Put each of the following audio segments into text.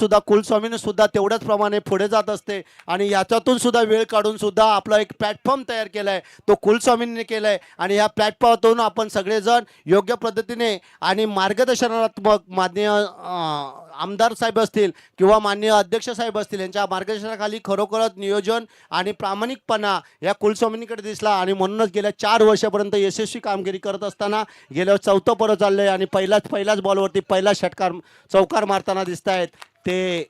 सुद्धा कुलस्वामीने सुद्धा तेवढ्याच प्रमाणे पुढे जात असते आणि याच्यातून सुद्धा वेळ काढून सुद्धा आपला एक प्लॅटफॉर्म तयार केला आहे, तो कुलस्वामींनी केला आहे. आणि ह्या प्लॅटफॉर्मवरून आपण सगळेजण योग्य पद्धतीने आणि मार्गदर्शनात्मक माननीय आमदार साहेब असतील किंवा माननीय अध्यक्ष साहेब असतील यांच्या मार्गदर्शनाखाली खरोखरच नियोजन आणि प्रामाणिकपणा या कुलस्वामींकडे दिसला. आणि म्हणूनच गेल्या 4 वर्षापर्यंत यशस्वी कामगिरी करत असताना गेल्या 4थं परत चाललंय आणि पहिल्याच बॉलवरती पहिला षटकार चौकार मारताना दिसत आहेत. ते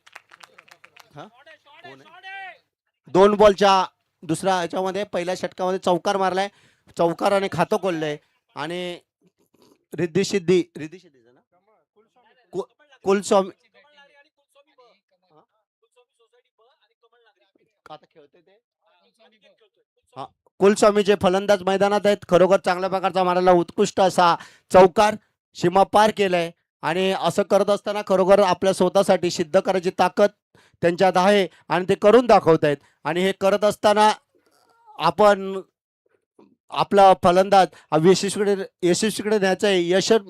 2 बॉलच्या दुसऱ्या ह्याच्यामध्ये पहिल्या षटकामध्ये चौकार मारलाय, चौकाराने खातं खोललंय. आणि रिद्धी सिद्धी कुलस्वामी आता खेळतोय ते कुलस्वामीचे फलंदाज मैदानात आहेत. खरोखर चांगल्या प्रकारचा मारायला उत्कृष्ट असा चौकार सीमा पार केलाय. आणि असं करत असताना खरोखर आपल्या स्वतःसाठी सिद्ध करायची ताकद त्यांच्यात आहे आणि ते करून दाखवत आहेत. आणि हे करत असताना आपण आपला फलंदाज यशस्वीकडे न्यायचं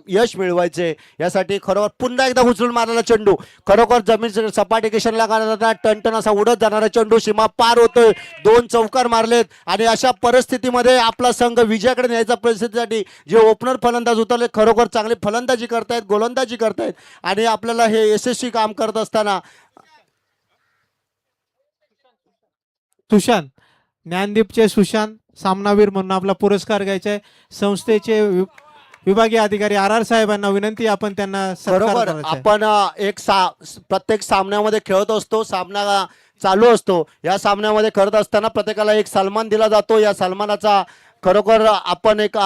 यश मिळवायचे यासाठी खरोखर पुन्हा एकदा उचलून मारलेला चेंडू खरोखर जमीन सपाटी केशनला करताना टनटन असा उडत जाणारा चेंडू सीमा पार होतोय. 2 चौकार मारलेत आणि अशा परिस्थितीमध्ये आपला संघ विजयाकडे न्यायचा परिस्थितीसाठी जे ओपनर फलंदाज उतरले खरोखर चांगली फलंदाजी करतायत, गोलंदाजी करतायत. आणि आपल्याला हे यशस्वी काम करत असताना सुशांत ज्ञानदीपचे सुशांत सामनावीर म्हणून आपला पुरस्कार घ्यायचा आहे. संस्थेचे विभागीय अधिकारी RR साहेबांना विनंती, आपण त्यांना बरोबर आपण प्रत्येक सामन्यामध्ये खेळत असतो, सामना चालू असतो. या सामन्यामध्ये करत असताना प्रत्येकाला एक सन्मान दिला जातो. या सन्मानाचा खरोखर आपण एक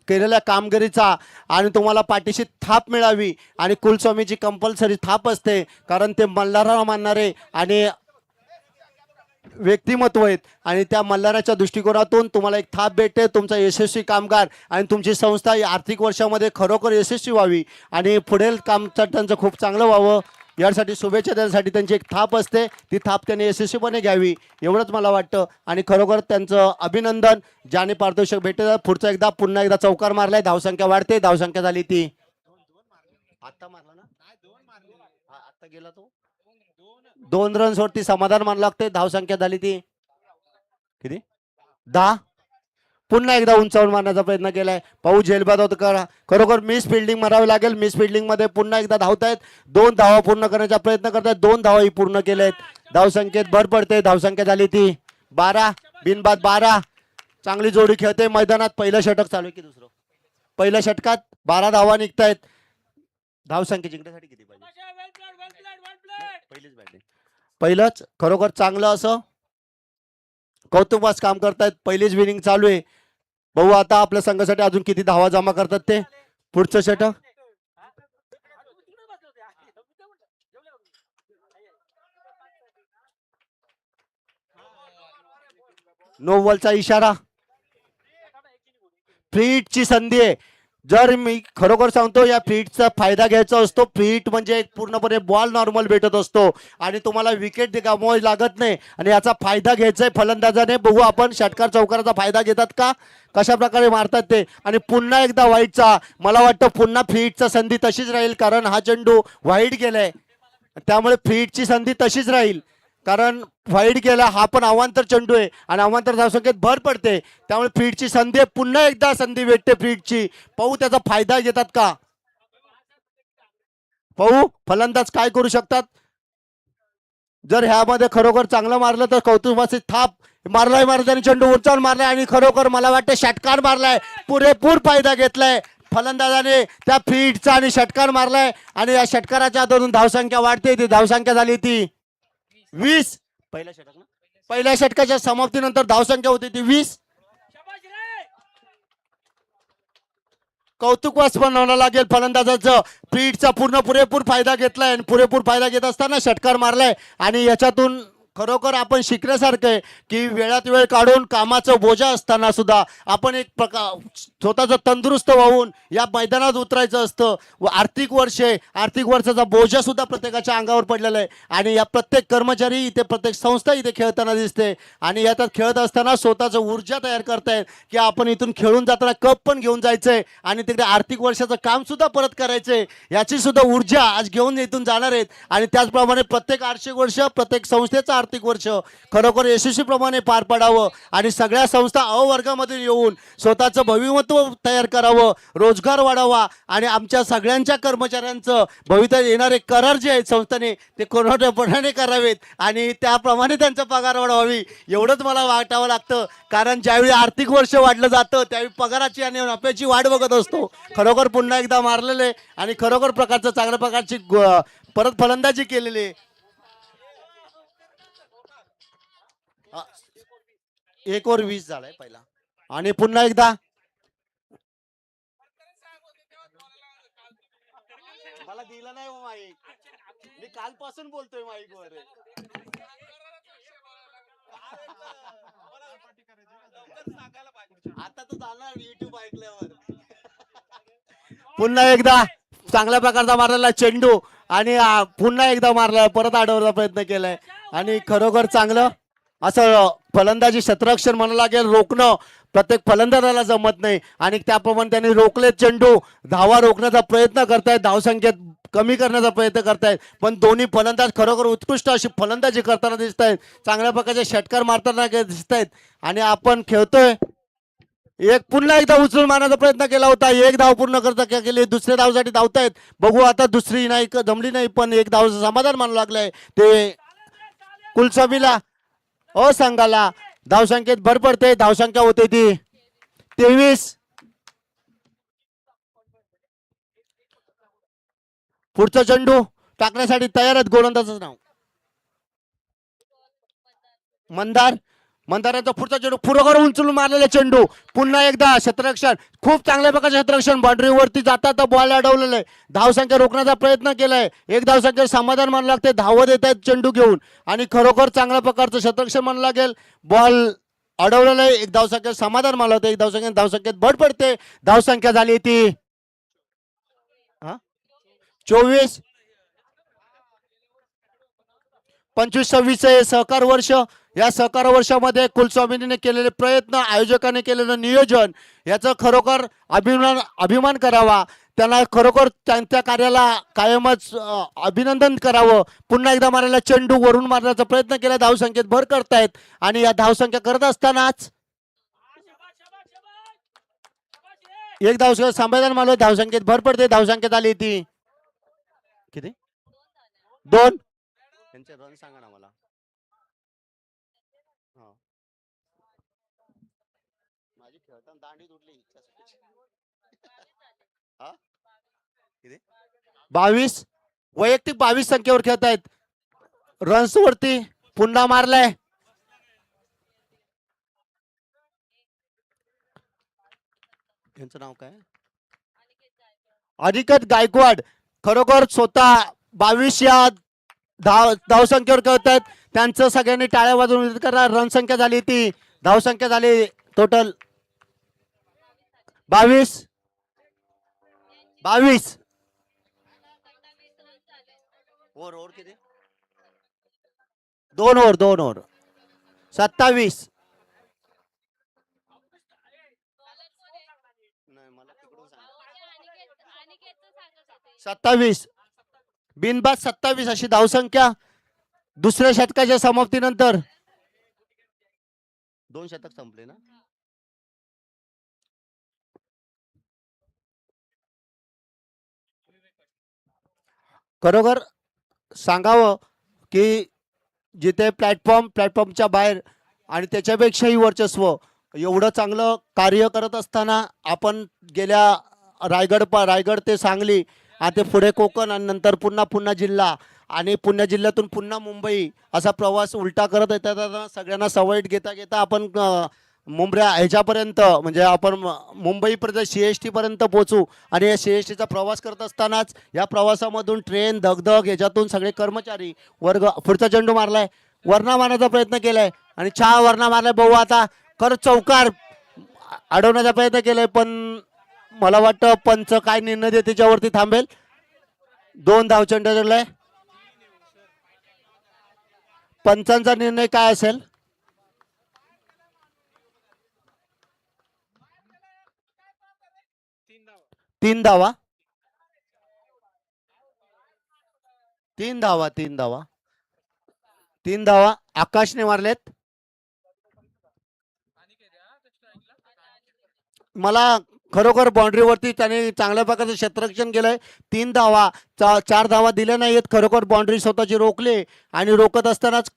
केलेल्या कामगिरीचा आणि तुम्हाला पाठीशी थाप मिळावी आणि कुलस्वामीची कंपल्सरी थाप असते कारण ते मल्हाराला मानणारे आणि व्यक्तिमत्व आहेत आणि त्या मल्हाराच्या दृष्टिकोनातून तुम्हाला एक थाप भेटते. तुमचा यशस्वी कामगार आणि तुमची संस्था या आर्थिक वर्षामध्ये खरोखर यशस्वी व्हावी आणि पुढील काम त्यांचं खूप चांगलं व्हावं यासाठी शुभेच्छा देण्यासाठी त्यांची एक थाप असते. ती थाप त्यांनी यशस्वीपणे घ्यावी एवढंच मला वाटतं. आणि खरोखर त्यांचं अभिनंदन. ज्याने पारितोषिक भेटतं पुढचा पुन्हा एकदा चौकार मारलाय. धावसंख्या वाढते. धावसंख्या झाली ती आता मारला ना, आता गेला तो 2 रन्स वरती समाधान मानलं लागते. धावसंख्या झाली ती किती 10. पुन्हा एकदा उंचावून मारण्याचा प्रयत्न केलाय. पाहू झेलबाद होत करा. खरोखर मिस फिल्डिंग मारावी लागेल. मिस फिल्डिंग मध्ये पुन्हा एकदा धावतायत. 2 धावा पूर्ण करण्याचा प्रयत्न करतायत. 2 धावाही पूर्ण केल्यात. धावसंख्येत भर पडते. धावसंख्या झाली ती 12. बिनबाद 12. चांगली जोडी खेळते मैदानात. पहिलं षटक चालू आहे की दुसरं? पहिल्या षटकात 12 धावा निघतायत. धावसंख्या जिंकण्यासाठी किती पाहिजे? पहिलीच बॅटिंग. पहिलंच खरोखर चांगलं असं कौतुकास काम करतायत. पहिलीच विनिंग चालू आहे. भाऊ आता आपल्या संघासाठी अजून किती धावा जमा करतात ते पुढचं षटक? नो बॉलचा इशारा. फ्री हिटची संधी आहे. जर मी खरोखर सांगतो या फ्रीटचा फायदा घ्यायचा असतो. फ्रीट म्हणजे पूर्णपणे बॉल नॉर्मल भेटत असतो आणि तुम्हाला विकेट गमवावी लागत नाही आणि याचा फायदा घ्यायचा आहे फलंदाजाने. बघू आपण षटकार चौकाराचा फायदा घेतात का, कशा प्रकारे मारतात ते. आणि पुन्हा एकदा वाईटचा, मला वाटतं पुन्हा फ्रीटचा संधी तशीच राहील कारण हा चेंडू वाईट गेलाय. त्यामुळे फ्रीटची संधी तशीच राहील कारण वाईट गेला. हा पण अवांतर चेंडू आहे आणि अवांतर धावसंख्येत भर पडते. त्यामुळे फ्रीटची संधी पुन्हा एकदा संधी भेटते फ्रीटची. पाहू त्याचा फायदा घेतात का. पाहू फलंदाज काय करू शकतात. जर ह्यामध्ये खरोखर चांगलं मारलं तर कौतुकाची थाप मारलाय. महाराजांनी चेंडू उंचावून मारलाय आणि खरोखर मला वाटतं षटकार मारलाय. पुरेपूर फायदा घेतलाय फलंदाजाने त्या फ्रीटचा आणि षटकार मारलाय आणि या षटकाराच्या आधारून धावसंख्या वाढते. ती धावसंख्या झाली ती 20. पहिल्या षटक ना, पहिल्या षटकाच्या समाप्तीनंतर धावसंख्या होती ती 20. कौतुकवास बनवायला लागेल फलंदाजाचं. फ्रीटचा पुरेपूर फायदा घेतलाय आणि पुरेपूर फायदा घेत असताना षटकार मारलाय आणि याच्यातून खरोखर आपण शिकण्यासारखं आहे की वेळात वेळ काढून कामाचं बोजा असताना सुद्धा आपण एक प्रकार स्वतःचं तंदुरुस्त होऊन या मैदानात उतरायचं असतं व आर्थिक वर्षाचा बोजा सुद्धा प्रत्येकाच्या अंगावर पडलेला आहे आणि या प्रत्येक कर्मचारी इथे प्रत्येक संस्था इथे खेळताना दिसते आणि याच्यात खेळत असताना स्वतःचं ऊर्जा तयार करतायत की आपण इथून खेळून जाताना कप पण घेऊन जायचंय आणि तिकडे आर्थिक वर्षाचं काम सुद्धा परत करायचंय याची सुद्धा ऊर्जा आज घेऊन इथून जाणार आहेत आणि त्याचप्रमाणे प्रत्येक आर्थिक वर्ष प्रत्येक संस्थेचं आर्थिक वर्ष खरोखर यशस्वीप्रमाणे पार पडावं आणि सगळ्या संस्था अ वर्गामध्ये येऊन स्वतःचं भविमत्व तयार करावं, रोजगार वाढावा आणि आमच्या सगळ्यांच्या कर्मचाऱ्यांचं भविष्यात येणारे करार जे आहेत संस्थेने ते कोणत्यापणाने करावेत आणि त्याप्रमाणे त्यांचा पगार वाढवावी एवढंच मला वाटावं लागतं. कारण ज्यावेळी आर्थिक वर्ष वाढलं जातं त्यावेळी पगाराची आणि नफ्याची वाढ बघत असतो. खरोखर पुन्हा एकदा मारलेले आणि खरोखर प्रकारचं चांगल्या प्रकारची परत फलंदाजी केलेली आहे. 1/20 झालाय पहिला आणि पुन्हा एकदा मला दिलं नाही हो माईक. मी कालपासून बोलतोय माईक वर. आता तर जाणार युट्यूब ऐकल्यावर. पुन्हा एकदा चांगल्या प्रकारचा मारलेला चेंडू आणि पुन्हा एकदा मारला परत अडवण्याचा प्रयत्न केलाय आणि खरोखर चांगलं असं फलंदाजी क्षेत्ररक्षण म्हणायला लागेल रोखणं प्रत्येक फलंदाजाला जमत नाही आणि त्याप्रमाणे त्यांनी रोखले चेंडू धावा रोखण्याचा प्रयत्न करतायत धावसंख्येत कमी करण्याचा प्रयत्न करतायत पण दोन्ही फलंदाज खरोखर उत्कृष्ट अशी फलंदाजी करताना दिसत आहेत चांगल्या प्रकारचे षटकार मारताना दिसत आहेत आणि आपण खेळतोय एक पुन्हा एकदा उचलून मारण्याचा प्रयत्न केला होता एक धाव पूर्ण करता केली दुसऱ्या धावसाठी धावतायत बघू आता दुसरी नाही जमली नाही पण एक धावचं समाधान मानू लागलंय ते कुलस्वामीला संघाला धावसंख्येत भर पडते धावसंख्या होते ती 23. पुढचा चेंडू टाकण्यासाठी तयार आहेत गोलंदाजाचं नाव मंदाराचा पुढचा चेंडू पुरोगर उंचलून मारलेला चेंडू पुन्हा एकदा क्षेत्ररक्षण खूप चांगल्या प्रकारचे क्षेत्ररक्षण बाउंड्रीवरती जातात बॉल अडवलेलं आहे धावसंख्या रोखण्याचा प्रयत्न केलाय एक धावसंख्या समाधान मानलं लागते धावत येत आहेत चेंडू घेऊन आणि खरोखर चांगल्या प्रकारचं क्षेत्ररक्षण मानलं लागेल बॉल अडवलेलं आहे एक धावसंख्या समाधान मानलं होतं एक धावसंख्येत भर पडते धावसंख्या झाली ती 24. 25-26 सहकार वर्ष या सहकार वर्षामध्ये कुलस्वामीने केलेले प्रयत्न आयोजकांनी केलेलं नियोजन याचं खरोखर अभिमान करावा त्यांना खरोखर त्यांच्या कार्याला कायमच अभिनंदन करावं पुन्हा एकदा मारायला चेंडू वरून मारण्याचा प्रयत्न केला धावसंख्येत भर करतायत आणि या धावसंख्या करत असतानाच एक धावसंख्या समाधान मानलं धावसंख्येत भर पडते धावसंख्येत आली ती किती 2 त्यांचे रन सांगा ना मला माझी खेळताना दांडी तुटली 22 वैयक्तिक 22 संख्येवर खेळत आहेत रन्स वरती पुन्हा मारलाय यांचं नाव काय अनिकेत गायकवाड खरोखर स्वतः 22 या धावसंख्येवर खेळत आहेत त्यांचं सगळ्यांनी टाळ्या वाजवून करा रन संख्या झाली ती धावसंख्या झाली टोटल 22 ओव्हर किती 2 ओव्हर 27 27 बिनबाद 27 अशी धावसंख्या दुसऱ्या षटकाच्या समाप्तीनंतर 2 षटक संपले ना खरोखर सांगावं की जिथे प्लॅटफॉर्मच्या बाहेर आणि त्याच्यापेक्षाही वर्चस्व एवढं चांगलं कार्य करत असताना आपण गेल्या रायगड ते सांगली आणि ते पुढे कोकण आणि नंतर पुन्हा जिल्हा आणि पुणे जिल्ह्यातून पुन्हा मुंबई असा प्रवास उलटा करत येतात सगळ्यांना सवय घेता आपण ह्याच्यापर्यंत म्हणजे आपण मुंबईपर्यंत CST पर्यंत पोहोचू आणि या CSTचा प्रवास करत असतानाच या प्रवासामधून ट्रेन दगदग ह्याच्यातून सगळे कर्मचारी वर्ग पुढचा चेंडू मारलाय वरना मारण्याचा प्रयत्न केलाय आणि छान वरना मारलाय. भाऊ आता खरं चौकार अडवण्याचा प्रयत्न केलाय, पण मला वाटतं पंच काय निर्णय देते त्याच्यावरती थांबेल. 2 धावचंड ठरलाय. पंचांचा निर्णय काय असेल? तीन धावा. 3 धावा आकाशने मारलेत. मला खरोखर बाउंड्रीवरती त्याने चांगल्या प्रकारचं क्षेत्ररक्षण केलंय. 3 धावा 4 धावा दिल्या नाहीत. खरोखर बाउंड्री स्वतःची रोखली आणि रोखत असतानाच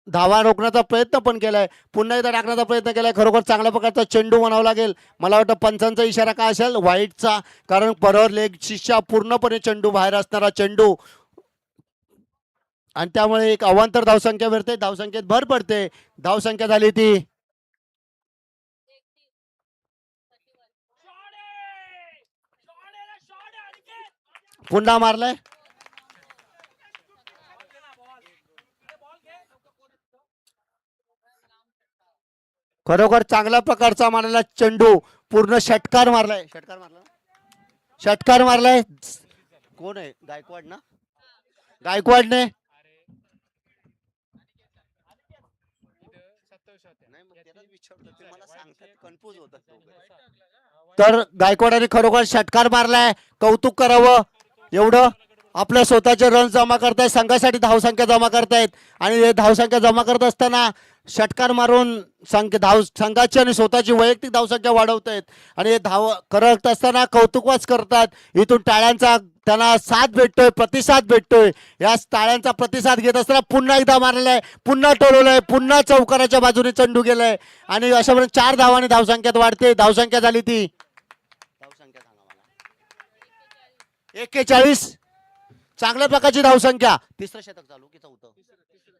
धावा रोखण्याचा प्रयत्न पण केलाय. पुन्हा एकदा टाकण्याचा प्रयत्न केलाय. खरोखर चांगल्या प्रकारचा चेंडू म्हणावा लागेल. मला वाटतं पंचांचा इशारा काय असेल? व्हाईटचा, कारण बरोबर लेग शिष्या पूर्णपणे चेंडू बाहेर असणारा चेंडू आणि त्यामुळे एक अवांतर धावसंख्या मिळते. धावसंख्येत भर पडते. धावसंख्या झाली ती पुन्हा मारलाय. खरोखर चांगल्या प्रकारचा मारलेला चेंडू पूर्ण षटकार मारलाय. षटकार मारलाय. कोण आहे? गायकवाड ना? गायकवाडने तर गायकवाडाने खरोखर षटकार मारलाय. कौतुक करावं. एवढं आपल्या स्वतःचे रन जमा करतायत, संघासाठी धावसंख्या जमा करतायत आणि हे धावसंख्या जमा करत असताना षटकार मारून संघाची आणि स्वतःची वैयक्तिक धावसंख्या वाढवत आहेत आणि हे धाव करत असताना कौतुकवाच करतात. इथून टाळ्यांचा त्यांना साथ भेटतोय, प्रतिसाद भेटतोय. या टाळ्यांचा प्रतिसाद घेत असताना पुन्हा एकदा मारलेलाय, पुन्हा टोलवलंय, पुन्हा चौकाराच्या बाजूने चेंडू गेलाय आणि अशा प्रकारे 4 धावांनी धावसंख्यात वाढते. धावसंख्या झाली ती 41. चांगल्या प्रकारची धावसंख्या. तिसरं शतक चालू की चौथं?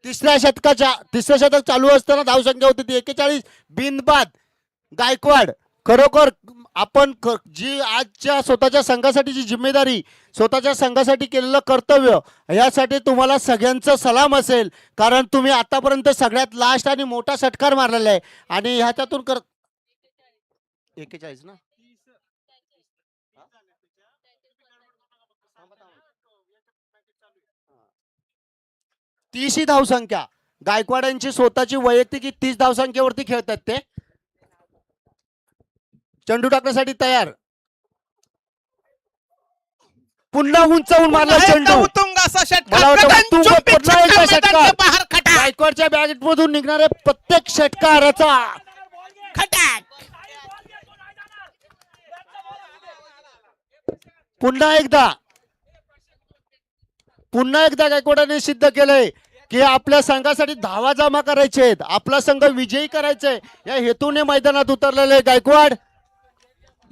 तिसऱ्या शतक चालू असताना धावसंख्या होती ती 41. बिनबाद गायकवाड. खरोखर आपण जी आजच्या स्वतःच्या संघासाठी जी जिम्मेदारी, स्वतःच्या संघासाठी केलेलं कर्तव्य, यासाठी तुम्हाला सगळ्यांचं सलाम असेल. कारण तुम्ही आतापर्यंत सगळ्यात लास्ट आणि मोठा षटकार मारलेला आहे आणि ह्याच्यातून 41 ना? 30 ही धावसंख्या. गायकवाडांची स्वतःची वैयक्तिक 30 धावसंख्येवरती खेळतात ते. चेंडू टाकण्यासाठी तयार. पुन्हा उंचावून मारला चेंडू. गायकवाडच्या बॅट मधून निघणारे प्रत्येक षटकाराचा पुन्हा एकदा गायकवाडाने सिद्ध केलंय की आपल्या संघासाठी धावा जमा करायचे आहेत, आपला संघ विजयी करायचंय या हेतूने मैदानात उतरलेले गायकवाड.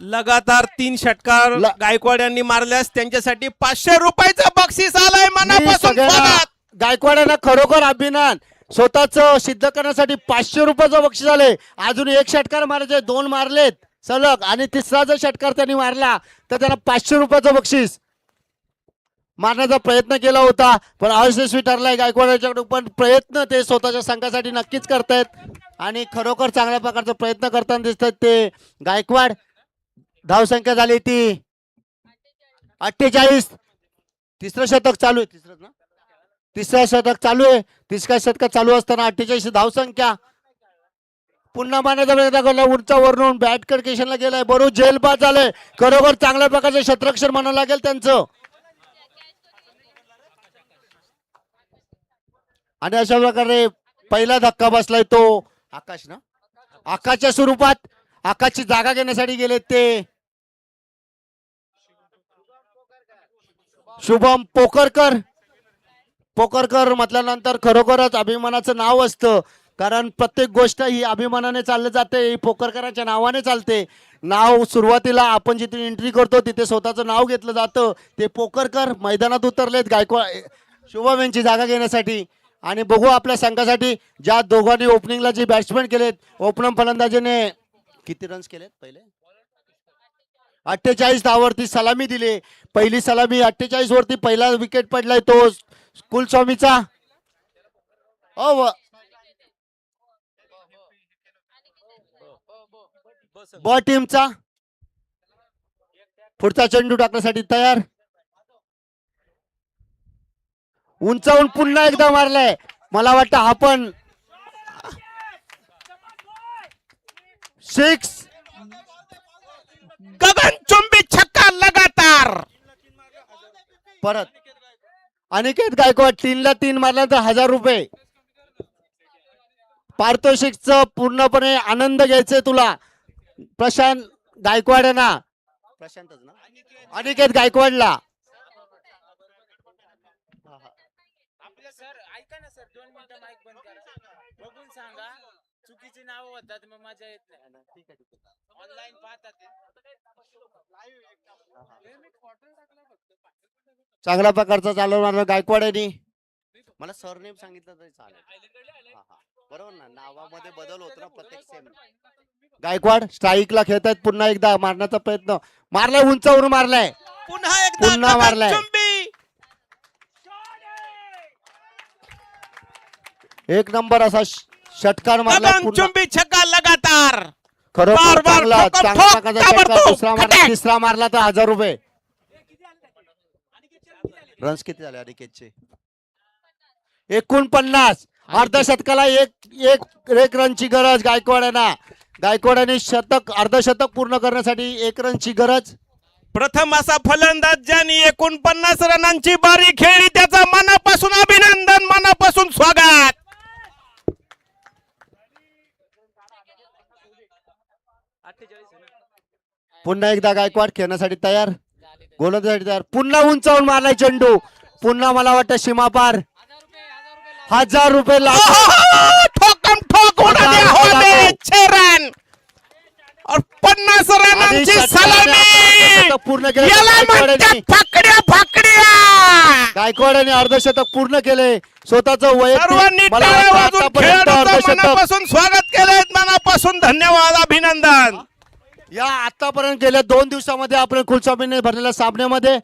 लगातार 3 षटकार गायकवाड यांनी मारल्यास त्यांच्यासाठी 500 रुपयाचं बक्षीस आलंय. मनापासून स्वागत. गायकवाडांना खरोखर अभिनंदन. स्वतःच सिद्ध करण्यासाठी 500 रुपयाचं बक्षीस आले. अजून 1 षटकार मारायचे, 2 मारलेत सलग आणि तिसरा जर षटकार त्यांनी मारला तर त्यांना 500 रुपयाचं बक्षीस. मारण्याचा प्रयत्न केला होता पण अयशस्वी ठरलाय गायकवाडांच्याकडून, पण प्रयत्न ते स्वतःच्या संघासाठी नक्कीच करतायत आणि खरोखर चांगल्या प्रकारचा प्रयत्न करताना दिसतात ते गायकवाड. धावसंख्या झाली ती 48. तिसरं शतक चालू आहे. तिसरं शतक चालू आहे. तिसऱ्या शतकात चालू असताना 48 धावसंख्या. पुन्हा मारण्याचा प्रयत्न केला. उंचावरून बॅट केशनला गेलाय. बरोबर झेलबाद झालंय. खरोखर चांगल्या प्रकारचं क्षेत्ररक्षण म्हणावं लागेल त्यांचं. आणि अशा प्रकारे पहिला धक्का बसलाय तो आकाश ना? आकाशच्या स्वरूपात आकाशची जागा घेण्यासाठी गेले ते शुभम पोकरकर. पोकरकर म्हटल्यानंतर खरोखरच अभिमानाचं नाव असतं, कारण प्रत्येक गोष्ट ही अभिमानाने चालली जाते. ही पोकरकरांच्या नावाने चालते. नाव सुरुवातीला आपण जिथे एंट्री करतो तिथे स्वतःचं नाव घेतलं जातं. ते पोकरकर मैदानात उतरलेत गायकवाड शुभम यांची जागा घेण्यासाठी. आणि बघू आपल्या संघासाठी ज्या दोघांनी ओपनिंगला जे बॅट्समॅन केलेत, ओपनर फलंदाजीने किती रन्स केलेत? पहिले 48 धावावरती सलामी दिली. पहिली सलामी 48 वरती पहिला विकेट पडलाय तो कुलस्वामीचा. ब टीमचा पुढचा चेंडू टाकण्यासाठी तयार. उंचावून पुन्हा एकदा मारलाय. मला वाटतं हा पण 6. गगनचुंबी छक्का लगातार. परत अनिकेत गायकवाड 3ला 3 मारल्यानंतर 1000 रुपये पारितोषिकचं पूर्णपणे आनंद घ्यायचे तुला. प्रशांत गायकवाड आहे ना, प्रशांतच ना, अनिकेत गायकवाडला. आपलं सर ऐका ना सर, 2 मिनिटं माईक बंद करा, बघून सांगा. चुकीची नाव होतात मग मजा येत नाही. ऑनलाईन पाहतात ते. चांगल्या प्रकारचा चालू मारला गायकवाड यांनी. मला सरनेम सांगितलं तरी चालेल. बरोबर ना, नावामध्ये बदल होतो ना प्रत्येक सेम. गायकवाड स्ट्राईकला खेळतायत. पुन्हा एकदा मारण्याचा प्रयत्न. मारलाय, उंचावरून मारलाय. पुन्हा मारलाय. गगनचुंबी. एक नंबर असा षटकार मारला. पुन्हा गगनचुंबी छक्का लगातार. खरोखर बार बार चांगला ठोकम चांगला ठोक, प्रकारचा षटकार. ताबडतोब, दुसरा मारला, खटक. तिसरा मारला तर 1000 रुपये. रन्स किती झाले अनिकेतचे? 49. अर्ध्या शतकाला एक रनची गरज गायकवाड आहे ना. गायकवाडाने अर्धशतक पूर्ण करण्यासाठी 1 रनची गरज. प्रथम असा फलंदाज ज्यांनी 49 रनांची बारी खेळली, त्याचं मनापासून अभिनंदन, मनापासून स्वागत. पुन्हा एकदा गायकवाड खेळण्यासाठी तयार, गोलंदाजीसाठी तयार. पुन्हा उंचावून मारलाय चेंडू. पुन्हा मला वाटतं सीमापार. 1000 रुपये लागले. ठोकम ठोक उड़ा दिया हवा में 6 रन और 50 रनांची सलामी. पूर्ण केलं याला म्हणतात फाकड्या फाकड्या. गायकवाडाने अर्धशतक पूर्ण केले. स्वतःचं सर्वांनी वैयक्तिक मला टाळ्या वाटतं वाजवून आतापर्यंत खेळाडूचं अर्धशतक मनापासून स्वागत केलंय, मनापासून धन्यवाद, अभिनंदन. या आतापर्यंत गेल्या 2 दिवसामध्ये आपण कुलस्वामीने भरलेल्या सामन्यामध्ये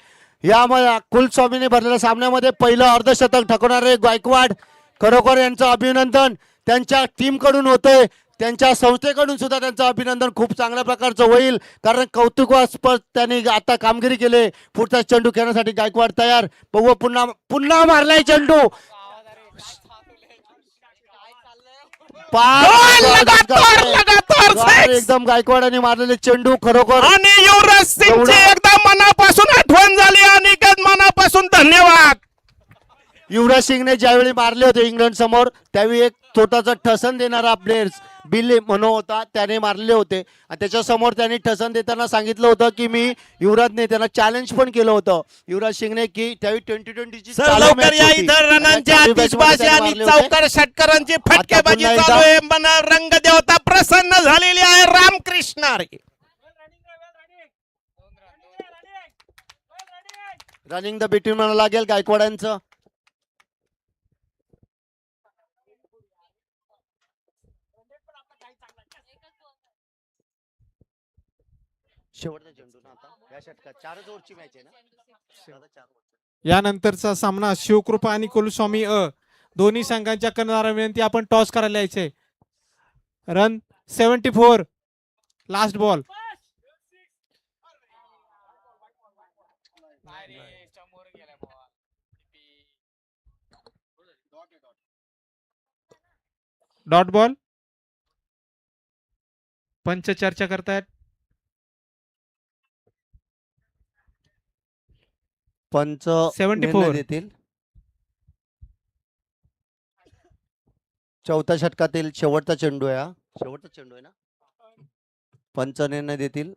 कुलस्वामीने भरलेल्या सामन्यामध्ये पहिलं अर्धशतक ठकवणारे गायकवाड. खरोखर यांचं अभिनंदन त्यांच्या टीम कडून होतंय, त्यांच्या संस्थेकडून सुद्धा त्यांचं अभिनंदन खूप चांगल्या प्रकारचं होईल, कारण कौतुकास्पद त्यांनी आता कामगिरी केली. पुढचा चेंडू खेळण्यासाठी गायकवाड तयार. बघू पुन्हा मारलाय चेंडू. लगातार एकदम गायकवाडाने मारलेले चेंडू खरोखर. आणि युवराज सिंगची एकदा मनापासून आठवण झाली, अनिकेत मनापासून धन्यवाद. युवराज सिंगने ज्यावेळी मारले होते इंग्लंड समोर, त्यावेळी एक छोटासा ठसन देणारा प्लेयर्स बिल म्हणून होता, त्याने मारले होते. आणि त्याच्या समोर त्यांनी ठसन देताना सांगितलं होतं की मी युवराजने त्यांना चॅलेंज पण केलं होतं युवराज सिंगने की त्यावेळी 2020 सर लवकर या इथं रनांची आतिषबाजी आणि चौकार षटकारांची फटकेबाजी चालू आहे. मन रंगदेवता प्रसन्न झालेली आहे. Ramkrishna Hari. Running the between म्हणावं लागेल गायकवाडांचं. शेवटचा चेंडू ना आता या षटकात 4च ओव्हरची मॅच आहे ना. यानंतरचा सामना शिवकृपा आणि कुलस्वामी दोन्ही संघांच्या करणारा विनंती, आपण टॉस करायला यायचे. Run 74. Last ball. Dot ball. पंच चर्चा करतायत. पंच 74 निर्णय देतील. चौथ्या षटकातील शेवटचा चेंडू आहे. शेवटचा चेंडू आहे ना. पंच निर्णय देतील.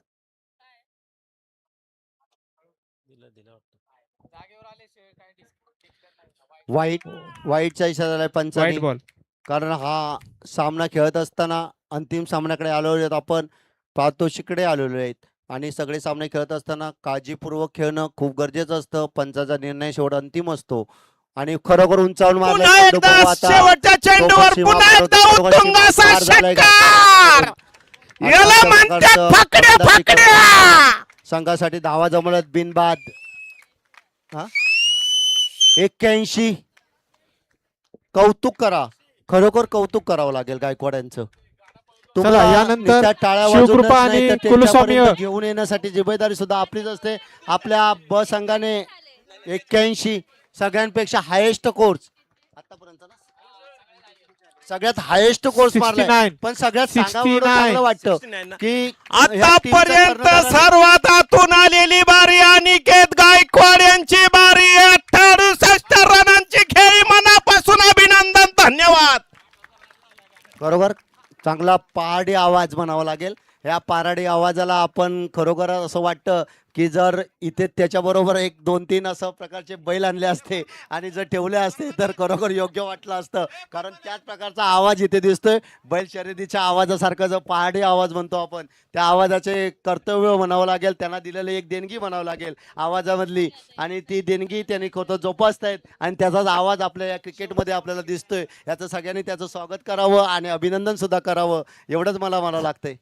वाईटचा इशारा दिलाय पंचाने, वाईट बॉल. कारण हा सामना खेळत असताना अंतिम सामन्याकडे आलेलो आहेत, आपण पारितोषिकडे आलेलो आहेत आणि सगळे सामने खेळत असताना काळजीपूर्वक खेळणं खूप गरजेचं असतं. पंचाचा निर्णय शेवट अंतिम असतो आणि खरोखर उंचावून पुन्हा एकदा शेवटच्या चेंडूवर पुन्हा एकदा उत्तुंग असा षटकार. याला म्हणतात फाकड्या फाकड्या. संघासाठी धावा जमवल्यात बिनबाद. 81. कौतुक करा. खरोखर कौतुक करावं लागेल गायकवाड यांचं. चला, यानंतर नुसत्या टाळ्या शिवकृपा वाजवूनच नाही आणि तर कुलस्वामी त्यांच्यापर्यंत घेऊन येण्यासाठी जिम्मेदारी सुद्धा आपलीच असते. आपल्या ब संघाने 81 सगळ्यांपेक्षा हायेस्ट कोर्स आतापर्यंत ना सगळ्यात हायेस्ट कोर्स मारलाय. 69. पण सगळ्यात सांगावं एवढं 69. चांगलं वाटतं की ह्या टीमचं आतापर्यंत कर्णधाराने- सर्वात आतून आलेली बारी अनिकेत गायकवाड यांची बारी 68 रनांची खेळी. मनापासून अभिनंदन, धन्यवाद. बरोबर चांगला पहाडी आवाज म्हणावा लागेल. ह्या पहाडी आवाजाला आपण खरोखर असं वाटतं की जर इथे त्याच्याबरोबर 1 2 3 असं प्रकारचे बैल आणले असते आणि जर ठेवले असते तर खरोखर योग्य वाटलं असतं. कारण त्याच प्रकारचा आवाज इथे दिसतोय. बैल शर्यतीच्या आवाजासारखा जो पहाडी आवाज म्हणतो आपण, त्या आवाजाचे कर्तव्य म्हणावं लागेल. त्यांना दिलेली एक देणगी म्हणावं लागेल आवाजामधली, आणि ती देणगी त्यांनी खोटं जोपासतायत आणि त्याचाच आवाज आपल्या या क्रिकेटमध्ये आपल्याला दिसतोय. याचं सगळ्यांनी त्याचं स्वागत करावं आणि अभिनंदन सुद्धा करावं, एवढंच मला म्हणावं लागतंय.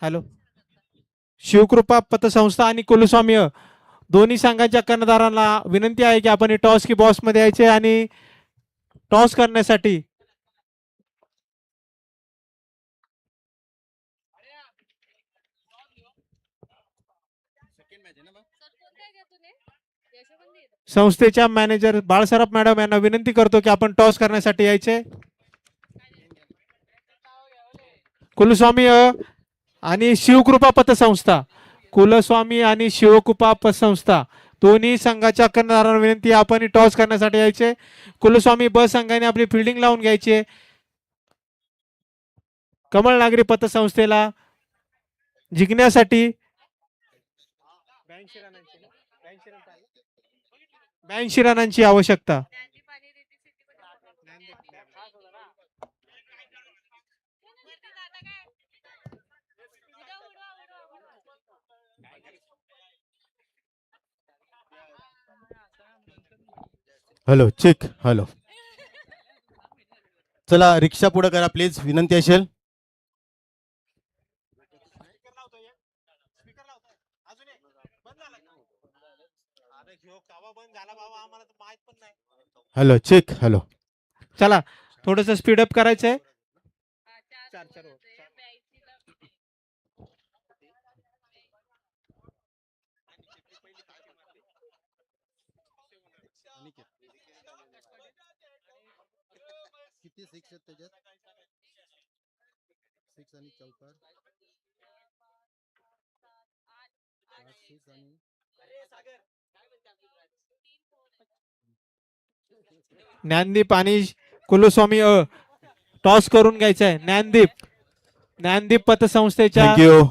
हॅलो. शिवकृपा पतसंस्था आणि कुलस्वामी दोन्ही संघाच्या कर्णधारांना विनंती आहे की आपण टॉस की बॉस मध्ये यायचे आणि टॉस करण्यासाठी संस्थेच्या मॅनेजर बाळसराफ मॅडम यांना विनंती करतो की आपण टॉस करण्यासाठी यायचे. कुलस्वामी आणि शिवकृपा पतसंस्था, कुलस्वामी आणि शिवकृपा पतसंस्था दोन्ही संघाच्या कर्णधारांना विनंती आहे आपण टॉस करण्यासाठी यायचे. कुलस्वामी ब संघाने आपली फिल्डिंग लावून घ्यायची. कमळ नागरी पतसंस्थेला जिंकण्यासाठी 82 रनांची आवश्यकता. Hello check. हॅलो, चला रिक्षा पुढे करा प्लीज, विनंती असेल. Hello check. हॅलो, चला थोडस स्पीडअप करायचंय. किती सिक्स आहेत त्याच्यात? 6 आणि चौकार 8 आणि ज्ञानदीप आणि कुलस्वामी टॉस करून घ्यायचंय. ज्ञानदीप पतसंस्थेच्या थँक्यू.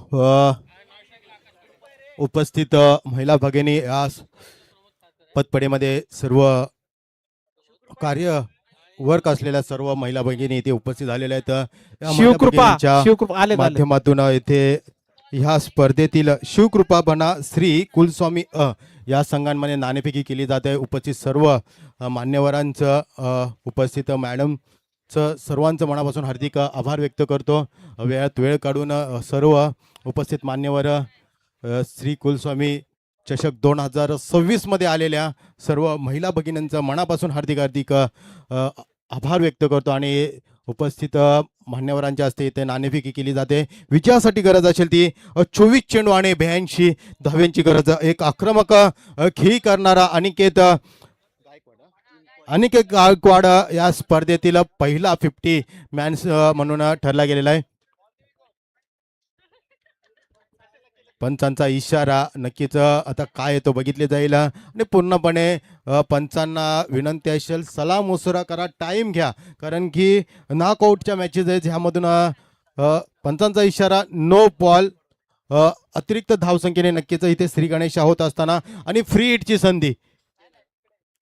उपस्थित महिला भगिनी या पतपडेमध्ये सर्व कार्य वर्क असलेल्या सर्व महिला भगिनी इथे उपस्थित झालेल्या आहेत. या महिला शिवकृपा भगिनींच्या आले माध्यमातून येथे ह्या स्पर्धेतील शिवकृपा बना श्री कुलस्वामी या संघांमध्ये नाणेफेकी केली जाते. उपस्थित सर्व मान्यवरांचं उपस्थित मॅडमचं सर्वांचं मनापासून हार्दिक आभार व्यक्त करतो. वेळात वेळ काढून सर्व उपस्थित मान्यवर श्री कुलस्वामी चषक 2026 मध्ये आलेल्या सर्व महिला भगिनींचं मनापासून हार्दिक आभार व्यक्त करतो. आणि उपस्थित मान्यवरांच्या हस्ते इथे नाणेफेकी केली जाते. विजयासाठी गरज असेल ती 24 चेंडू आणि 82 धाव्यांची गरज. एक आक्रमक खेळी करणारा अनिकेत गायकवाड या स्पर्धेतील पहिला 50 मॅन्स म्हणून ठरला गेलेला आहे. पंचांचा इशारा नक्कीच आता काय येतो बघितले जाईल आणि पूर्णपणे पंचांना विनंती असेल सलाम मुसरा करा, टाइम घ्या, कारण की नॉकआउटच्या मॅचेस आहेत ह्यामधून पंचांचा इशारा नो बॉल. अतिरिक्त धावसंख्येने नक्कीच इथे श्री गणेश होत असताना आणि फ्री हिटची संधी.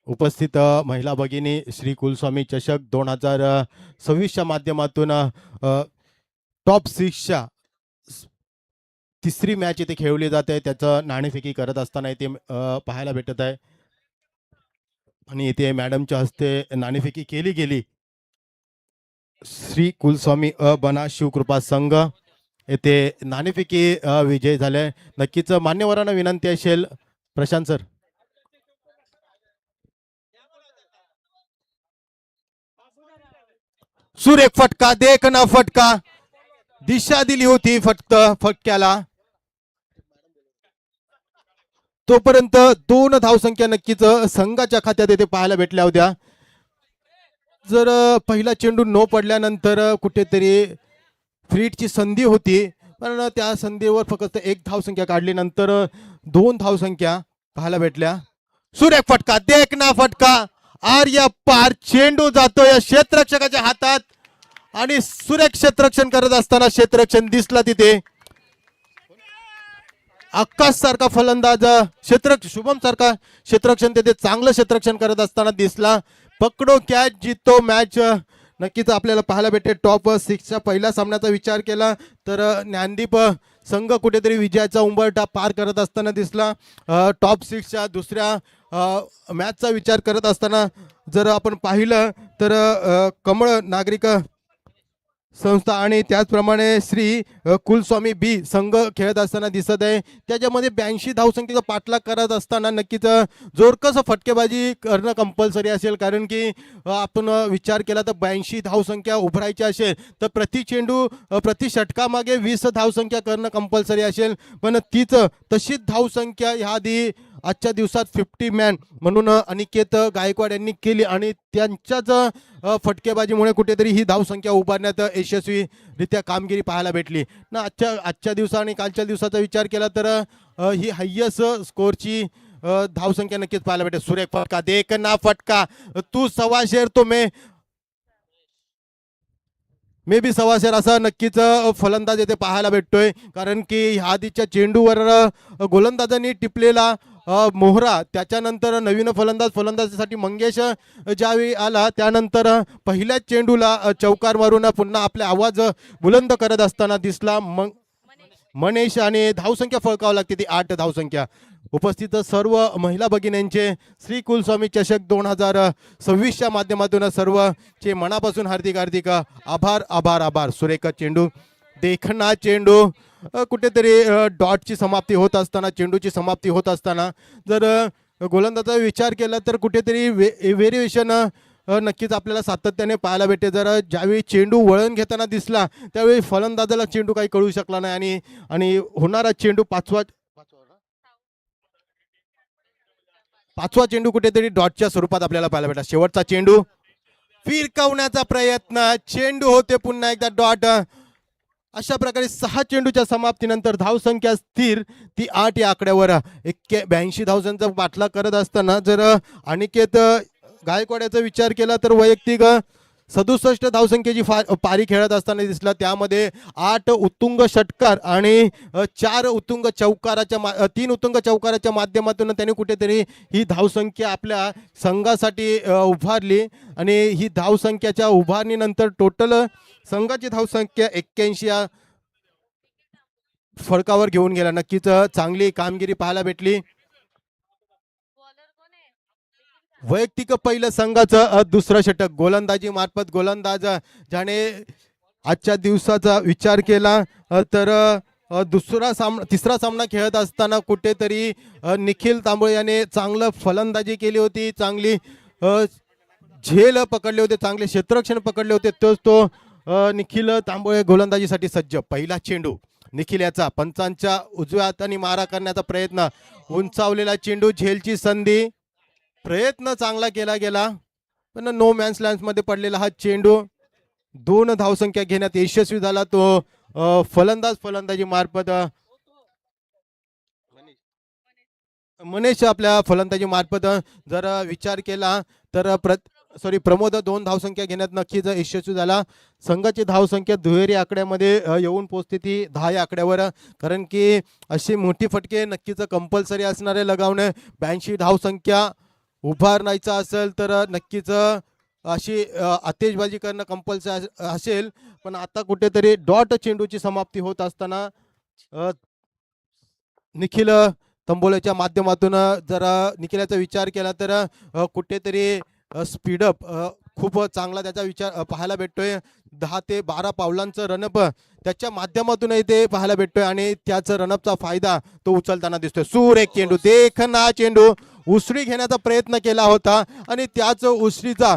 उपस्थित महिला भगिनी श्री कुलस्वामी चषक 2026च्या माध्यमातून टॉप 6च्या तिसरी मॅच इथे खेळवली जाते. त्याचं नाणेफेकी करत असताना इथे पाहायला भेटत आहे. आणि इथे मॅडमच्या हस्ते नाणेफेकी केली गेली. श्री कुलस्वामी बना शिवकृपा संघ येथे नाणेफेकी विजय झाले. नक्कीच मान्यवरांना विनंती असेल, प्रशांत सर. सुरेख फटका, देख ना फटका, दिशा दिली होती फक्त फटक्याला. तोपर्यंत 2 धावसंख्या नक्कीच संघाच्या खात्यात येथे पाहायला भेटल्या होत्या. जर पहिला चेंडू न पडल्यानंतर कुठेतरी फ्रीटची संधी होती, पण त्या संधीवर फक्त 1 धावसंख्या काढली, नंतर 2 धावसंख्या पाहायला भेटल्या. सुरेख फटका, देख ना फटका, आर्या पार, चेंडू जातो या क्षेत्ररक्षकाच्या हातात आणि सुरेख क्षेत्ररक्षण करत असताना क्षेत्ररक्षण दिसला तिथे. आकाश सारखा फलंदाज शुभम सारखा क्षेत्ररक्षण तिथे चांगलं क्षेत्ररक्षण करत असताना दिसला. पकडो कॅच जितो मॅच नक्कीच आपल्याला पाहायला भेटेल. टॉप 6च्या पहिल्या सामन्याचा विचार केला तर ज्ञानदीप संघ कुठेतरी विजयाचा उंबरठा पार करत असताना दिसला. टॉप 6च्या दुसऱ्या मॅचचा विचार करत असताना जर आपण पाहिलं तर कमळ नागरिक संस्था आणि त्याचप्रमाणे श्री कुलस्वामी बी संघ खेळत असताना दिसत आहे. त्याच्यामध्ये 82 धावसंख्येचा पाठलाग करत असताना नक्कीच जोरकस फटकेबाजी करणं कंपल्सरी असेल, कारण की आपण विचार केला तर 82 धावसंख्या उभरायची असेल तर प्रति चेंडू प्रति षटकामागे 20 धावसंख्या करणं कंपल्सरी असेल. पण तीच तशीच धावसंख्या ह्या आधी आजच्या दिवसात 50 मॅन म्हणून अनिकेत गायकवाड यांनी केली आणि त्यांच्याच फटकेबाजीमुळे कुठेतरी ही धावसंख्या उभारण्यात यशस्वीरित्या कामगिरी पाहायला भेटली ना. आजच्या दिवसा आणि कालच्या दिवसाचा विचार केला तर ही हायस्ट स्कोरची धावसंख्या नक्कीच पाहायला भेटेल. सुरेख फटका, देख ना फटका, तू सव्वा शेर तो मे बी सव्वा शेर असा नक्कीच फलंदाज येथे पाहायला भेटतोय, कारण की ह्या आधीच्या चेंडूवर गोलंदाजांनी टिपलेला मोहरा, त्याच्यानंतर नवीन फलंदाजीसाठी मंगेश ज्यावेळी आला त्यानंतर पहिल्याच चेंडूला चौकार मारून पुन्हा आपले आवाज बुलंद करत असताना दिसला मनेश आणि धावसंख्या फळकावं लागते ती 8 धावसंख्या. उपस्थित सर्व महिला भगिनींचे श्री कुलस्वामी चषक 2026च्या माध्यमातून सर्वचे मनापासून हार्दिक आभार आभार आभार. सुरेख चेंडू, देखना चेंडू, कुठेतरी डॉटची समाप्ती होत असताना, चेंडूची समाप्ती होत असताना जर गोलंदाजाचा विचार केला तर कुठेतरी व्हेरिएशन नक्कीच आपल्याला सातत्याने पाहायला भेटते. जर ज्यावेळी चेंडू वळण घेताना दिसला त्यावेळी फलंदाजाला चेंडू काही कळू शकला नाही आणि होणारा चेंडू पाचवा चेंडू कुठेतरी डॉटच्या स्वरूपात आपल्याला पाहायला भेटला. शेवटचा चेंडू फिरकवण्याचा प्रयत्न, चेंडू होते पुन्हा एकदा डॉट. अशा प्रकारे 6 चेंडूच्या समाप्तीनंतर धावसंख्या स्थिर ती 8 या आकड्यावर 82 धावसंख्येचा पाठलाग करत असताना जर अनिकेत गायकवाड याचा विचार केला तर वैयक्तिक 67 धावसंख्येची पारी खेळत असताना दिसला. त्यामध्ये 8 उत्तुंग षटकार आणि 3 उत्तुंग चौकाराच्या माध्यमातून त्याने कुठेतरी ही धावसंख्या आपल्या संघासाठी उभारली आणि ही धावसंख्याच्या उभारणीनंतर टोटल संघाची धावसंख्या 81 या फळकावर घेऊन गेला. नक्कीच चांगली कामगिरी पाहायला भेटली. वैयक्तिक पहिलं संघाचं दुसरं षटक गोलंदाजी मार्फत गोलंदाज ज्याने आजच्या दिवसाचा विचार केला तर तिसरा सामना खेळत असताना कुठेतरी निखिल तांबोळे याने चांगलं फलंदाजी केली होती, चांगली झेल पकडले होते, चांगले क्षेत्ररक्षण पकडले होते. तो निखिल तांबोळे गोलंदाजीसाठी सज्ज. पहिला चेंडू निखिल याचा पंचांच्या उजव्या हाताने मारा करण्याचा प्रयत्न, उंचावलेला चेंडू, झेलची संधी, प्रयत्न चांगला केला गेला पण नो मॅन्स लँड मध्ये पडलेला हा चेंडू 2 धावसंख्या घेण्यात यशस्वी झाला. तो फलंदाजी मार्फत मनेश आपल्या फलंदाजी मार्फत जर विचार केला तर प्रमोद 2 धावसंख्या घेण्यात नक्कीच यशस्वी झाला. संघाची धावसंख्या दुहेरी आकड्यामध्ये येऊन पोहोचते ती 10 या आकड्यावर, कारण की अशी मोठी फटके नक्कीच कंपल्सरी असणारे लगावणे. 82 धावसंख्या उभारायचा असेल तर नक्कीच अशी आतिषबाजी करणं कंपल्सरी असेल. पण आता कुठेतरी डॉट चेंडूची समाप्ती होत असताना निखिल तंबोल्याच्या माध्यमातून जर निखिलाचा विचार केला तर कुठेतरी स्पीडअप खूप चांगला त्याचा विचार पाहायला भेटतोय. 10 ते 12 पावलांचं रनअप त्याच्या माध्यमातूनही ते पाहायला भेटतोय आणि त्याचा रनअपचा फायदा तो उचलताना दिसतोय. सुरेख चेंडू, देखना चेंडू, उसळी घेण्याचा प्रयत्न केला होता आणि त्याच उसळीचा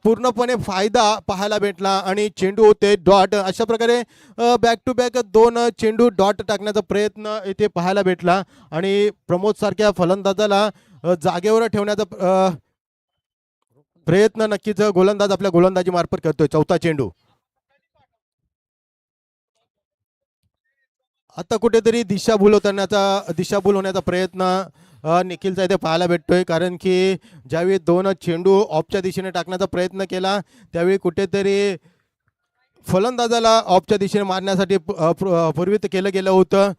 पूर्णपणे फायदा पाहायला भेटला आणि चेंडू होते डॉट. अशा प्रकारे बॅक टू बॅक 2 चेंडू डॉट टाकण्याचा प्रयत्न इथे पाहायला भेटला आणि प्रमोद सारख्या फलंदाजाला जागेवर ठेवण्याचा प्रयत्न नक्कीच गोलंदाज आपल्या गोलंदाजी मार्फत करतोय. चौथा चेंडू आता कुठेतरी दिशाभूल होण्याचा प्रयत्न निखिलचा इथे पाहायला भेटतोय. कारण की ज्यावेळी 2 चेंडू ऑफच्या दिशेने टाकण्याचा प्रयत्न केला त्यावेळी कुठेतरी फलंदाजाला ऑफच्या दिशेने मारण्यासाठी पूर्वी केलं गेलं होतं,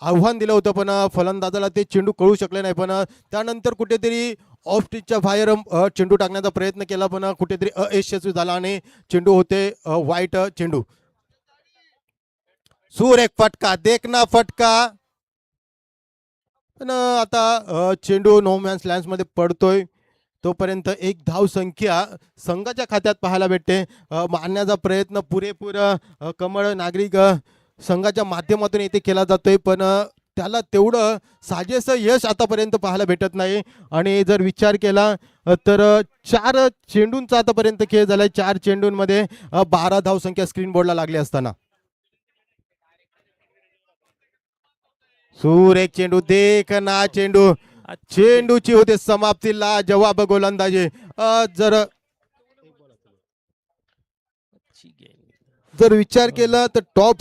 आव्हान दिलं होतं, पण फलंदाजाला ते चेंडू कळू शकले नाही. पण त्यानंतर कुठेतरी ऑफ स्टिचच्या बाहेर चेंडू टाकण्याचा प्रयत्न केला पण कुठेतरी अयशस्वी झाला आणि चेंडू होते वाईट चेंडू. सुरेख फटका, देखना फटका, पण आता चेंडू नो मॅन्स लँड्समध्ये पडतोय. तोपर्यंत एक धाव संख्या संघाच्या खात्यात पाहायला भेटते. मारण्याचा प्रयत्न पुरेपूर कमळ नागरिक संघाच्या माध्यमातून इथे केला जातोय पण त्याला तेवढं साजेसं यश आतापर्यंत पाहायला भेटत नाही. आणि जर विचार केला तर 4 चेंडूंचा आतापर्यंत खेळ झालाय. 4 चेंडूंमध्ये 12 धावसंख्या स्क्रीन बोर्डला लागली असताना सुरेख चेंडू, देखना चेंडू, चेंडूची होते समाप्तीला जवाब गोलंदाजी. जर विचार केला तर टॉप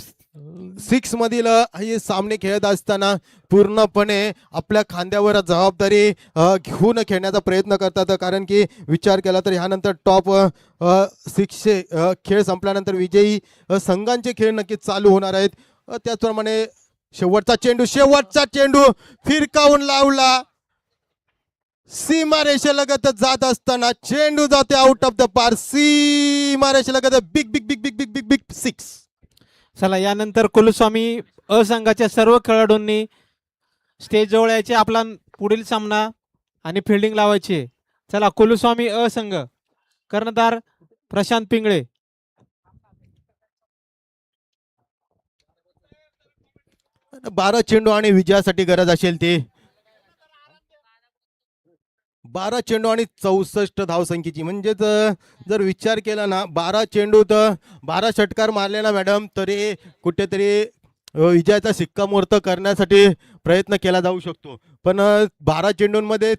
6 मधील हे सामने खेळत असताना पूर्णपणे आपल्या खांद्यावर जबाबदारी घेऊन खेळण्याचा प्रयत्न करतात. कारण की विचार केला तर ह्यानंतर टॉप 6चे खेळ संपल्यानंतर विजयी संघांचे खेळ नक्कीच चालू होणार आहेत. त्याचप्रमाणे शेवटचा चेंडू फिरकावून लावला, सीमारेषेलगत जात असताना चेंडू जाते आउट ऑफ द पार. सीमारेषेलगत big big big big big big big 6. चला यानंतर कुलस्वामी अ संघाच्या सर्व खेळाडूंनी स्टेज जवळ यायचे, आपला पुढील सामना आणि फिल्डिंग लावायची. चला कुलस्वामी अ संघ, कर्णधार प्रशांत पिंगळे. 12 चेंडू आणि विजयासाठी गरज असेल ती 12 चेंडू आणि 64 धावसंख्येची. म्हणजेच जर विचार केला ना 12 चेंडू तर 12 षटकार मारले ना मॅडम तरी कुठेतरी विजयाचा शिक्कामोर्तब करण्यासाठी प्रयत्न केला जाऊ शकतो. पण 12 चेंडूंमध्ये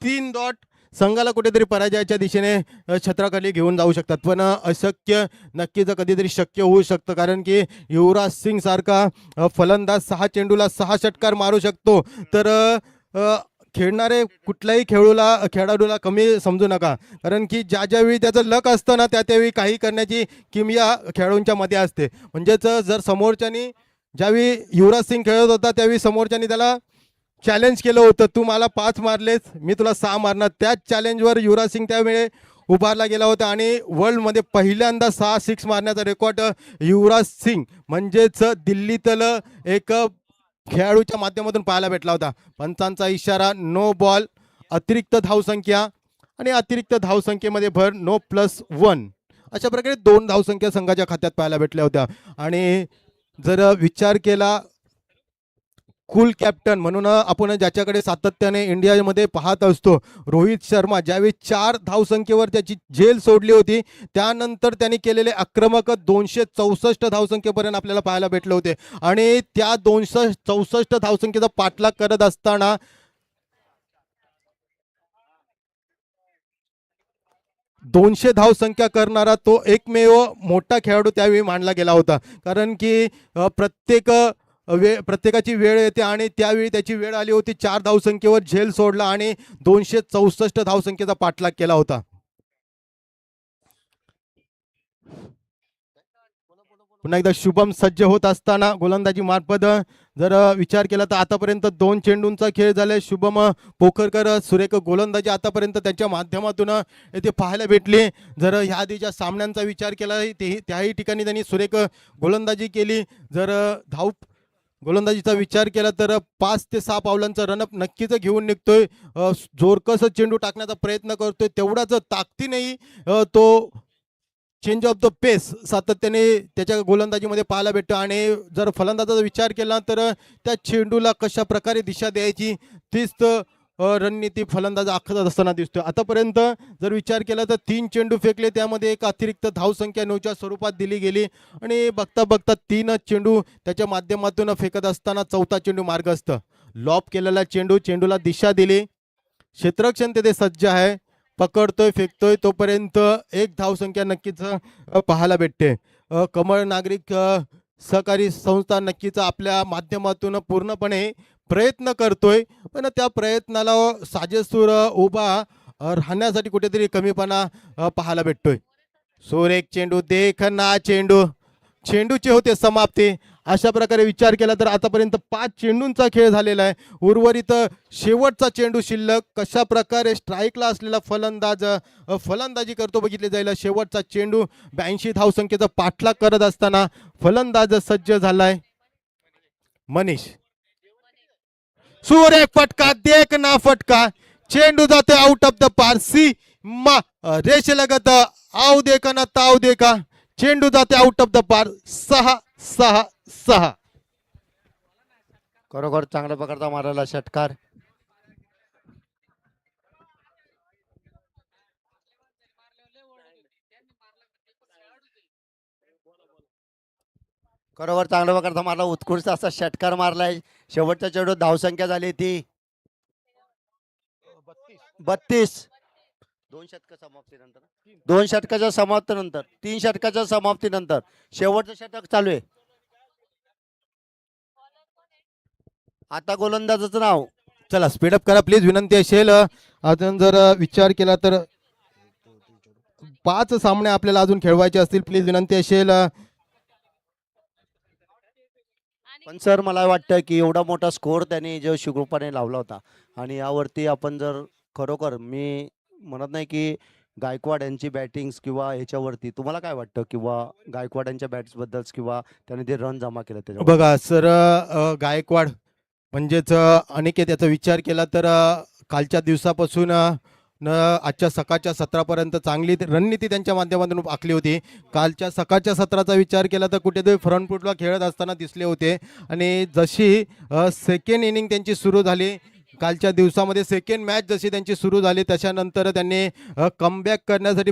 3 डॉट संघाला कुठेतरी पराजयाच्या दिशेने छत्राखाली घेऊन जाऊ शकतात. पण अशक्य नक्कीच कधीतरी शक्य होऊ शकतं. कारण की युवराज सिंग सारखा फलंदाज 6 चेंडूला 6 षटकार मारू शकतो. तर खेळणारे कुठल्याही खेळाडूला कमी समजू नका. कारण की ज्यावेळी त्याचं लक असतं ना त्यावेळी काही करण्याची किमया खेळाडूंच्या मध्ये असते. म्हणजेच जर समोरच्यानी ज्यावेळी युवराज सिंग खेळत होता त्यावेळी समोरच्यानी त्याला चॅलेंज केलं होतं, तू मला 5 मारलेस मी तुला 6 मारणार. त्याच चॅलेंजवर युवराज सिंग त्यावेळी उभारला गेला होता आणि वर्ल्डमध्ये पहिल्यांदा 6 6 मारण्याचा रेकॉर्ड युवराज सिंग म्हणजेच दिल्लीतील एक खेळाडूच्या माध्यमातून पाहायला भेटला होता. पंचांचा इशारा, नो बॉल, अतिरिक्त धावसंख्या आणि अतिरिक्त धावसंख्येमध्ये भर, नो +1. अशा प्रकारे 2 धावसंख्या संघाच्या खात्यात पाहायला भेटल्या होत्या. आणि जर विचार केला कूल कॅप्टन म्हणून आपण ज्याच्याकडे सातत्याने इंडियामध्ये पाहत असतो, रोहित शर्मा, ज्यावेळी 4 धावसंख्येवर त्याची झेल सोडली होती त्यानंतर त्यांनी केलेले आक्रमक 264 धावसंख्येपर्यंत आपल्याला पाहायला भेटले होते. आणि त्या 264 धावसंख्येचा पाठलाग करत असताना 200 धावसंख्या करणारा तो एकमेव मोठा खेळाडू त्यावेळी मानला गेला होता. कारण की प्रत्येकाची वेळ येते आणि त्यावेळी त्याची वेळ आली होती. 4 धावसंख्येवर झेल सोडला आणि 264 धावसंख्येचा पाठलाग केला होता. पुन्हा एकदा शुभम सज्ज होत असताना गोलंदाजी मार्फत जर विचार केला तर आतापर्यंत 2 चेंडूंचा खेळ झालाय. शुभम पोखरकर सुरेख गोलंदाजी आतापर्यंत त्यांच्या माध्यमातून येथे पाहायला भेटली. जर ह्या आधीच्या सामन्यांचा विचार केला त्याही ठिकाणी त्यांनी सुरेख गोलंदाजी केली. जर गोलंदाजीचा विचार केला तर 5 ते 6 पावलांचा रनअप नक्कीच घेऊन निघतोय. जोरकस चेंडू टाकण्याचा प्रयत्न करतोय, तेवढाच ताकदीनेही तो चेंज ऑफ द पेस सातत्याने त्याच्या गोलंदाजीमध्ये पाहायला भेटतो. आणि जर फलंदाजाचा विचार केला तर त्या चेंडूला कशा प्रकारे दिशा द्यायची तीच रणनीती फलंदाज आखत असताना दिसतो. आतापर्यंत जर विचार केला तर 3 चेंडू फेकले, त्यामध्ये एक अतिरिक्त धावसंख्या 9च्या स्वरूपात दिली गेली आणि बघता बघता 3च चेंडू त्याच्या माध्यमातून फेकत असताना 4था चेंडू मार्गस्थ. लॉप केलेला चेंडूला दिशा दिली, क्षेत्ररक्षण तेथे सज्ज आहे, पकडतोय फेकतोय, तोपर्यंत एक धावसंख्या नक्कीच पाहायला भेटते. कमळ नागरिक सहकारी संस्था नक्कीच आपल्या माध्यमातून पूर्णपणे प्रयत्न करतोय, पण त्या प्रयत्नाला साजेसूर उभा राहण्यासाठी कुठेतरी कमीपणा पाहायला भेटतोय. सुरेख चेंडू, देख ना चेंडू, चेंडूचे होते समाप्ती. अशा प्रकारे विचार केला तर आतापर्यंत 5 चेंडूंचा खेळ झालेला आहे. उर्वरित शेवटचा चेंडू शिल्लक. कशा प्रकारे स्ट्राईकला असलेला फलंदाज फलंदाजी करतो बघितले जाईल. शेवटचा चेंडू 82 धावसंख्येचा पाठलाग करत असताना फलंदाज सज्ज झालाय. मनीष, सुरेख फटका, देख ना फटका, चेंडू जाते आउट ऑफ द पार. रेषेलगत आव दे का ना ताव दे का, चेंडू जाते आउट ऑफ द पार. 6-6-6. खरोखर चांगल्या प्रकारचा मारलेला षटकार. खरोखर चांगल्या प्रकारचा मारला, उत्कृष्ट असा षटकार मारलाय. शेवटच्या चेंडूत धावसंख्या झाली ती 32. 2 षटक समाप्तीनंतर, 2 षटकाच्या समाप्तीनंतर, 3 षटकाच्या समाप्तीनंतर शेवटचं षटक चालू आहे. आता गोलंदाजाचं नाव. चला स्पीडअप करा प्लीज, विनंती असेल. अजून जर विचार केला तर 5 सामने आपल्याला अजून खेळवायचे असतील, प्लीज विनंती असेल. पण सर मला वाटतं की एवढा मोठा स्कोर त्यांनी जो शिवकृपाने लावला होता, आणि यावरती आपण जर खरोखर, मी म्हणत नाही की गायकवाड यांची बॅटिंग्स किंवा ह्याच्यावरती तुम्हाला काय वाटतं, किंवा गायकवाड यांच्या बॅट्सबद्दल, किंवा त्यांनी ते रन जमा केलं त्याच्यावर? बघा सर, गायकवाड म्हणजेच अनिकेत याचा विचार केला तर कालच्या दिवसापासून आजच्या सकाळच्या सत्रापर्यंत चांगली रणनीती त्यांच्या माध्यमातून आखली होती. कालच्या सकाळच्या सत्राचा विचार केला तर कुठेतरी फ्रंट फुटला खेळत असताना दिसले होते. आणि जशी सेकंड इनिंग त्यांची सुरू झाली, कालच्या दिवसामध्ये सेकंड मॅच जशी त्यांची सुरू झाली, त्याच्यानंतर त्यांनी कमबॅक करण्यासाठी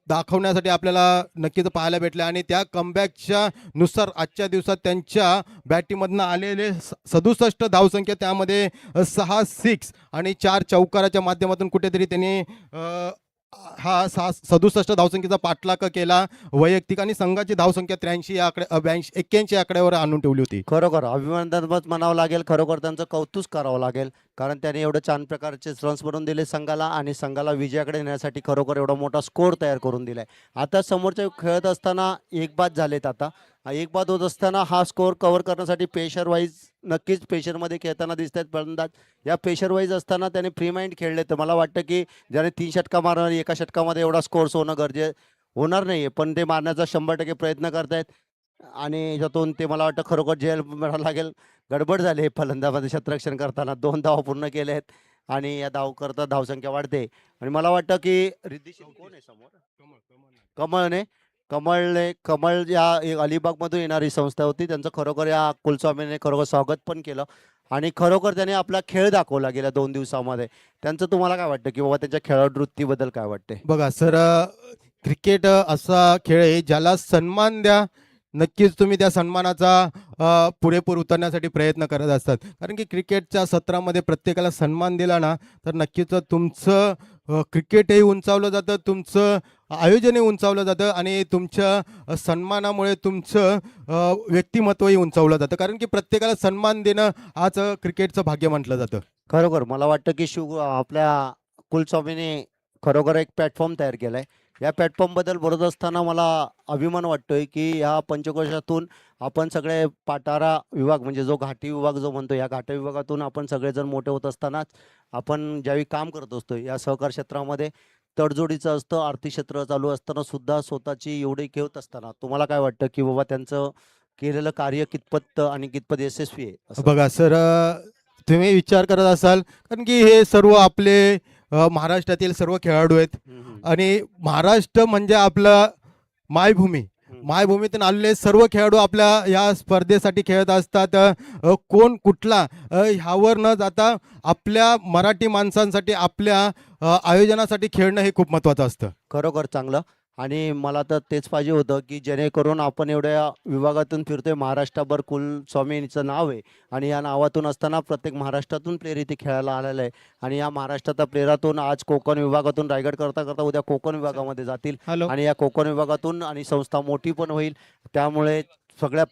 दाखवण्यासाठी आपल्याला नक्कीच पाहायला भेटले. आणि त्या कमबॅकच्या नुसार आजच्या दिवसात त्यांच्या बॅटिंगमधनं आलेले 67 धावसंख्या, त्यामध्ये 6 सिक्स आणि 4 चौकाराच्या माध्यमातून कुठेतरी त्यांनी हा 67 धावसंख्येचा पाठलाग केला. वैयक्तिक आणि संघाची धावसंख्या 83 या 81 आकड्यावर आणून ठेवली होती. खरोखर अभिनंदन म्हणावं लागेल, खरोखर त्यांचं कौतुक करावं लागेल, कारण त्याने एवढं छान प्रकारचे रन्स बनवून दिले संघाला, आणि संघाला विजयाकडे नेण्यासाठी खरोखर एवढा मोठा स्कोर तयार करून दिलाय. आता समोरच्या खेळत असताना एक बाद झालेत. आता एक बाद होत असताना हा स्कोर कव्हर करण्यासाठी पेशर वाईज नक्कीच पेशरमध्ये खेळताना दिसत आहेत फलंदाज. या पेशर वाईज असताना त्याने फ्री माइंड खेळले, तर मला वाटतं की ज्याने 3 षटका मारणार, एका षटकामध्ये एवढा स्कोर्स होणं होणार नाही, पण ते मारण्याचा 100% प्रयत्न करतायत. आणि याच्यातून ते मला वाटतं खरोखर जेल म्हणावं लागेल. गडबड झाली फलंदामध्ये क्षेत्ररक्षण करताना, 2 धावा पूर्ण केले आहेत, आणि या धाव करता धावसंख्या वाढते. आणि मला वाटतं की रिद्धी कोण आहे समोर, कमळ या अलिबागमधून येणारी संस्था होती, त्यांचं खरोखर या कुलस्वामीने खरोखर स्वागत पण केलं, आणि खरोखर त्याने आपला खेळ दाखवला गेल्या 2 दिवसामध्ये. त्यांचं तुम्हाला काय वाटतं, की बाबा त्यांच्या खेळवृत्तीबद्दल काय वाटते? बघा सर, क्रिकेट असा खेळ आहे ज्याला सन्मान द्या, नक्कीच तुम्ही त्या सन्मानाचा पुरेपूर उतरण्यासाठी प्रयत्न करत असतात. कारण की क्रिकेटच्या सत्रामध्ये प्रत्येकाला सन्मान दिला ना तर नक्कीच तुमचं क्रिकेटही उंचावलं जातं, तुमचं आयोजनही उंचावलं जातं, आणि तुमच्या सन्मानामुळे तुमचं व्यक्तिमत्वही उंचावलं जातं. कारण की प्रत्येकाला सन्मान देणं आज क्रिकेटचं भाग्य म्हटलं जातं. खरोखर मला वाटतं की आपल्या कुलस्वामीने खरोखर एक प्लॅटफॉर्म तयार केला आहे. या प्लॅटफॉर्मबद्दल बोलत असताना मला अभिमान वाटतोय की ह्या पंचकोशातून आपण सगळे पाटारा विभाग, म्हणजे जो घाटी विभाग जो म्हणतो, या घाटी विभागातून आपण सगळेजण मोठे होत असतानाच आपण ज्यावेळी काम करत असतो या सहकार क्षेत्रामध्ये, तडजोडीचं असतं, आर्थिक क्षेत्र चालू असताना सुद्धा स्वतःची एवढी खेळत असताना तुम्हाला काय वाटतं की बाबा त्यांचं केलेलं कार्य कितपत आणि कितपत यशस्वी आहे असं? बघा सर, तुम्ही विचार करत असाल कारण की हे सर्व आपले महाराष्ट्रातील सर्व खेळाडू आहेत आणि महाराष्ट्र म्हणजे आपलं मायभूमी. मायभूमीतून आलेले सर्व खेळाडू आपल्या या स्पर्धेसाठी खेळत असतात. कोण कुठला ह्यावर न जाता आपल्या मराठी माणसांसाठी आपल्या आयोजनासाठी खेळणं हे खूप महत्त्वाचं असतं. खरोखर चांगलं. आणि मला तर तेच पाहिजे होतं की जेणेकरून आपण एवढ्या विभागातून फिरतोय, महाराष्ट्रभर कुलस्वामींचं नाव आहे आणि या नावातून असताना प्रत्येक महाराष्ट्रातून प्लेयर इथे खेळायला आलेला आहे आणि या महाराष्ट्राच्या प्लेयरातून आज कोकण विभागातून रायगड करता करता उद्या कोकण विभागामध्ये जातील हॅलो आणि या कोकण विभागातून आणि संस्था मोठी पण होईल. त्यामुळे सगळ्या